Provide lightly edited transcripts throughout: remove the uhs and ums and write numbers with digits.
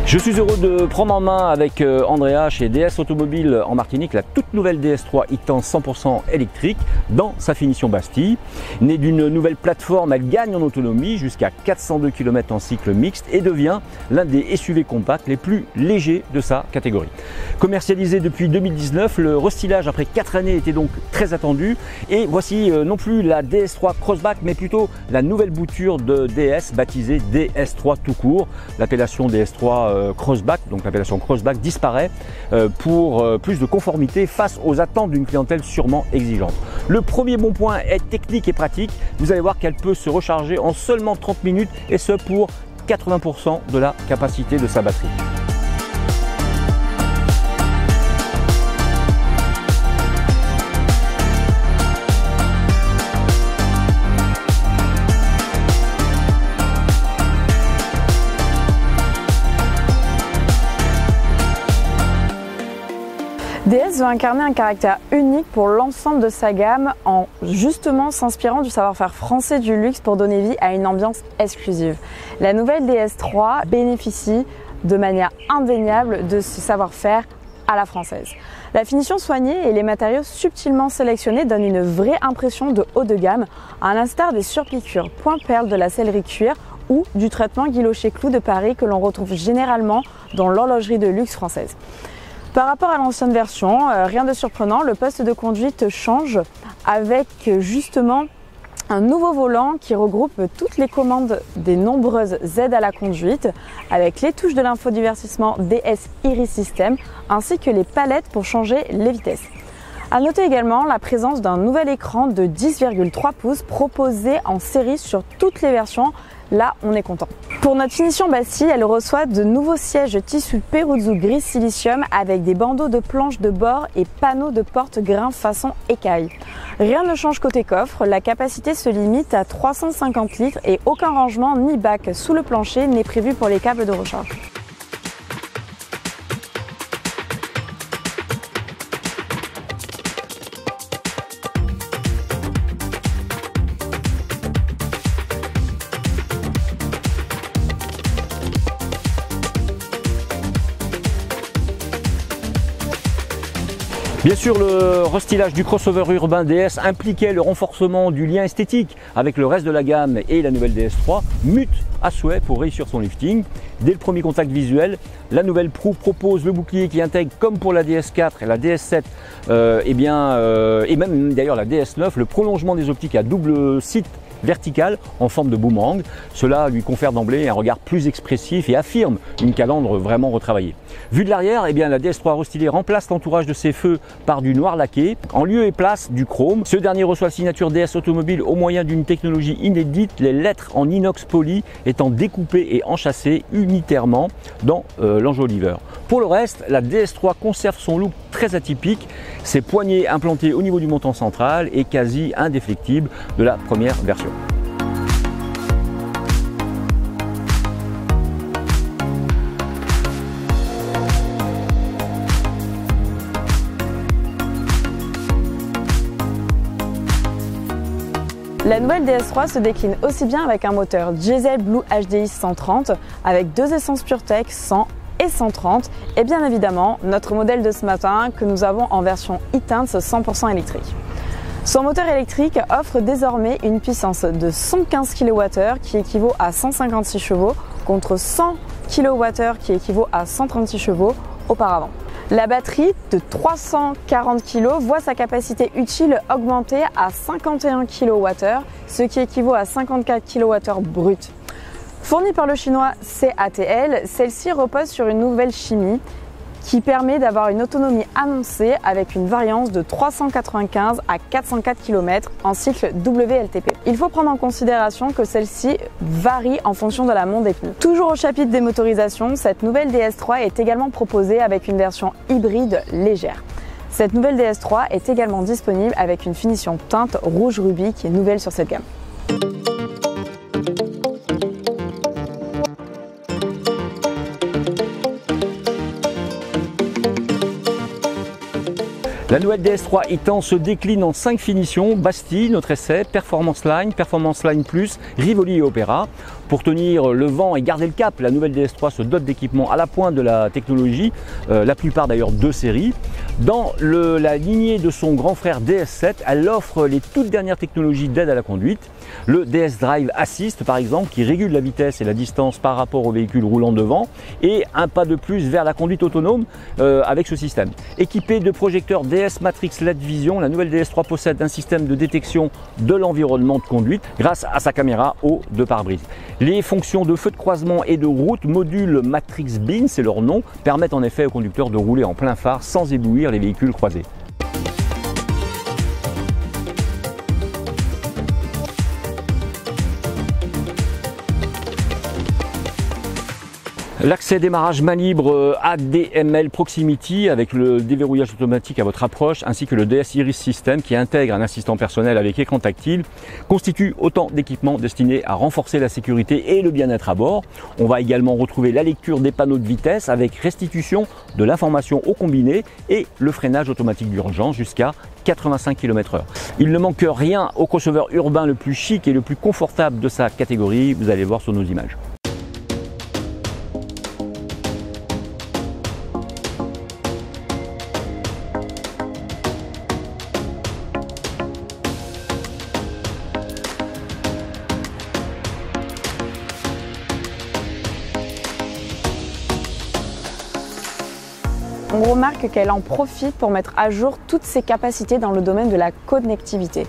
Je suis heureux de prendre en main avec Andrea chez DS Automobile en Martinique la toute nouvelle DS3 e-Tens 100% électrique dans sa finition Bastille. Née d'une nouvelle plateforme, elle gagne en autonomie jusqu'à 402 km en cycle mixte et devient l'un des SUV compacts les plus légers de sa catégorie. Commercialisé depuis 2019, le restylage après 4 années était donc très attendu et voici non plus la DS3 Crossback mais plutôt la nouvelle bouture de DS baptisée DS3 tout court. L'appellation DS3 Crossback, donc l'appellation Crossback disparaît pour plus de conformité face aux attentes d'une clientèle sûrement exigeante. Le premier bon point est technique et pratique. Vous allez voir qu'elle peut se recharger en seulement 30 minutes et ce pour 80% de la capacité de sa batterie. DS veut incarner un caractère unique pour l'ensemble de sa gamme en justement s'inspirant du savoir-faire français du luxe pour donner vie à une ambiance exclusive. La nouvelle DS3 bénéficie de manière indéniable de ce savoir-faire à la française. La finition soignée et les matériaux subtilement sélectionnés donnent une vraie impression de haut de gamme, à l'instar des surpiqûres point perle de la sellerie cuir ou du traitement Guilloché Clou de Paris que l'on retrouve généralement dans l'horlogerie de luxe française. Par rapport à l'ancienne version, rien de surprenant, le poste de conduite change avec justement un nouveau volant qui regroupe toutes les commandes des nombreuses aides à la conduite avec les touches de l'infodivertissement DS Iris System ainsi que les palettes pour changer les vitesses. A noter également la présence d'un nouvel écran de 10,3 pouces proposé en série sur toutes les versions. Là, on est content. Pour notre finition Bastille, elle reçoit de nouveaux sièges tissu Peruzzou gris silicium avec des bandeaux de planches de bord et panneaux de porte-grain façon écaille. Rien ne change côté coffre, la capacité se limite à 350 litres et aucun rangement ni bac sous le plancher n'est prévu pour les câbles de recharge. Bien sûr, le restylage du crossover urbain DS impliquait le renforcement du lien esthétique avec le reste de la gamme et la nouvelle DS3 mute à souhait pour réussir son lifting. Dès le premier contact visuel, la nouvelle Pro propose le bouclier qui intègre, comme pour la DS4 et la DS7, et même d'ailleurs la DS9, le prolongement des optiques à double site verticale en forme de boomerang. Cela lui confère d'emblée un regard plus expressif et affirme une calandre vraiment retravaillée. Vu de l'arrière, la DS3 restylée remplace l'entourage de ses feux par du noir laqué, en lieu et place du chrome. Ce dernier reçoit la signature DS Automobile au moyen d'une technologie inédite, les lettres en inox poli étant découpées et enchâssées unitairement dans l'enjoliveur. Pour le reste, la DS3 conserve son look très atypique, ses poignées implantées au niveau du montant central et quasi indéfectibles de la première version. La nouvelle DS3 se décline aussi bien avec un moteur diesel Blue HDI 130 avec deux essences PureTech 100 et 130 et bien évidemment notre modèle de ce matin que nous avons en version e-Tens 100% électrique. Son moteur électrique offre désormais une puissance de 115 kWh qui équivaut à 156 chevaux contre 100 kWh qui équivaut à 136 chevaux auparavant. La batterie de 340 kg voit sa capacité utile augmenter à 51 kWh, ce qui équivaut à 54 kWh brut. Fournie par le chinois CATL, celle-ci repose sur une nouvelle chimie qui permet d'avoir une autonomie annoncée avec une variance de 395 à 404 km en cycle WLTP. Il faut prendre en considération que celle-ci varie en fonction de la monte des pneus. Toujours au chapitre des motorisations, cette nouvelle DS3 est également proposée avec une version hybride légère. Cette nouvelle DS3 est également disponible avec une finition teinte rouge rubis qui est nouvelle sur cette gamme. La La nouvelle DS3 e-Temps se décline en 5 finitions: Bastille, notre essai, Performance Line Plus, Rivoli et Opera. Pour tenir le vent et garder le cap, la nouvelle DS3 se dote d'équipements à la pointe de la technologie, la plupart d'ailleurs de série. Dans la lignée de son grand frère DS7, elle offre les toutes dernières technologies d'aide à la conduite. Le DS Drive Assist par exemple, qui régule la vitesse et la distance par rapport au véhicule roulant devant, et un pas de plus vers la conduite autonome avec ce système. Équipée de projecteurs DS Matrix LED Vision, la nouvelle DS3 possède un système de détection de l'environnement de conduite grâce à sa caméra haut de pare-brise. Les fonctions de feu de croisement et de route module Matrix Beam, c'est leur nom, permettent en effet aux conducteurs de rouler en plein phare sans éblouir les véhicules croisés. L'accès démarrage main libre ADML Proximity avec le déverrouillage automatique à votre approche, ainsi que le DS Iris System qui intègre un assistant personnel avec écran tactile, constituent autant d'équipements destinés à renforcer la sécurité et le bien-être à bord. On va également retrouver la lecture des panneaux de vitesse avec restitution de l'information au combiné et le freinage automatique d'urgence jusqu'à 85 km/h. Il ne manque rien au crossover urbain le plus chic et le plus confortable de sa catégorie, vous allez voir sur nos images. On remarque qu'elle en profite pour mettre à jour toutes ses capacités dans le domaine de la connectivité.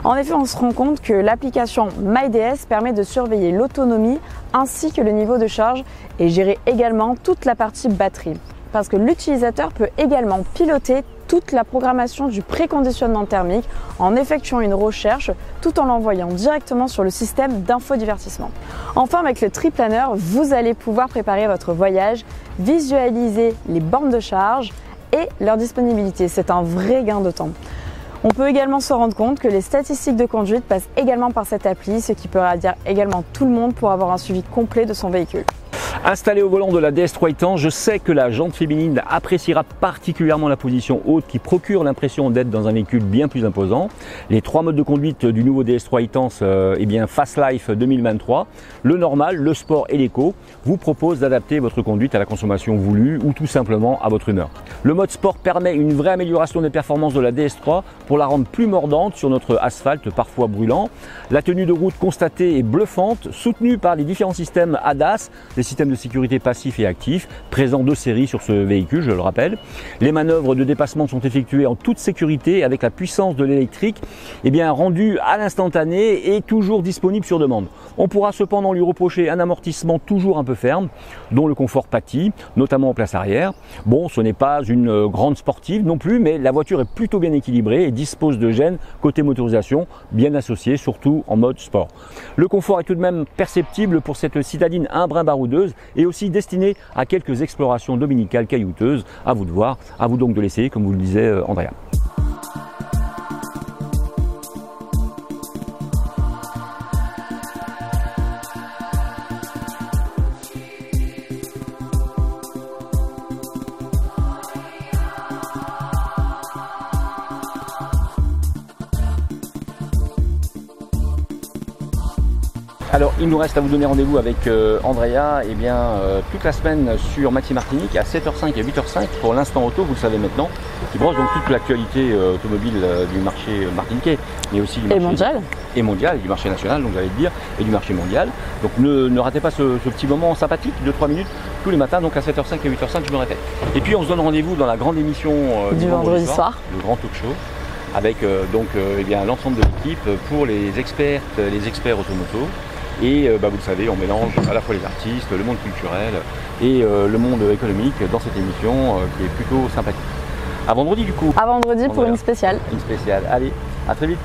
En effet, on se rend compte que l'application MyDS permet de surveiller l'autonomie ainsi que le niveau de charge et gérer également toute la partie batterie. Parce que l'utilisateur peut également piloter toute la programmation du préconditionnement thermique en effectuant une recherche tout en l'envoyant directement sur le système d'infodivertissement. Enfin, avec le TriPlanner, vous allez pouvoir préparer votre voyage, visualiser les bornes de charge et leur disponibilité. C'est un vrai gain de temps. On peut également se rendre compte que les statistiques de conduite passent également par cette appli, ce qui peut ravir également tout le monde pour avoir un suivi complet de son véhicule. Installé au volant de la DS3 e-Temps, je sais que la jante féminine appréciera particulièrement la position haute qui procure l'impression d'être dans un véhicule bien plus imposant. Les 3 modes de conduite du nouveau DS3 e-Temps, Fast Life 2023, le normal, le sport et l'éco, vous proposent d'adapter votre conduite à la consommation voulue ou tout simplement à votre humeur. Le mode sport permet une vraie amélioration des performances de la DS3 pour la rendre plus mordante sur notre asphalte parfois brûlant. La tenue de route constatée est bluffante, soutenue par les différents systèmes ADAS, les systèmes de sécurité passif et actif, présents de série sur ce véhicule, je le rappelle. Les manœuvres de dépassement sont effectuées en toute sécurité avec la puissance de l'électrique rendue à l'instantané et toujours disponible sur demande. On pourra cependant lui reprocher un amortissement toujours un peu ferme, dont le confort pâtit, notamment en place arrière. Bon, ce n'est pas une grande sportive non plus, mais la voiture est plutôt bien équilibrée et dispose de gênes côté motorisation bien associés, surtout en mode sport. Le confort est tout de même perceptible pour cette citadine un brin baroudeuse et aussi destinée à quelques explorations dominicales caillouteuses. À vous de voir, à vous donc de l'essayer, comme vous le disait Andrea. Alors, il nous reste à vous donner rendez-vous avec Andrea toute la semaine sur Maxi Martinique à 7h05 et 8h05 pour l'instant auto, vous le savez maintenant, qui brosse donc toute l'actualité automobile du marché martiniquais, mais aussi du marché mondial, du marché national, donc j'allais le dire, et du marché mondial. Donc ne ratez pas ce petit moment sympathique de 3 minutes tous les matins, donc à 7h05 et 8h05, je me répète. Et puis on se donne rendez-vous dans la grande émission du vendredi soir, le grand talk show, avec l'ensemble de l'équipe pour les experts automoto. Et vous le savez, on mélange à la fois les artistes, le monde culturel et le monde économique dans cette émission qui est plutôt sympathique. À vendredi du coup. À vendredi pour une spéciale. Une spéciale. Allez, à très vite.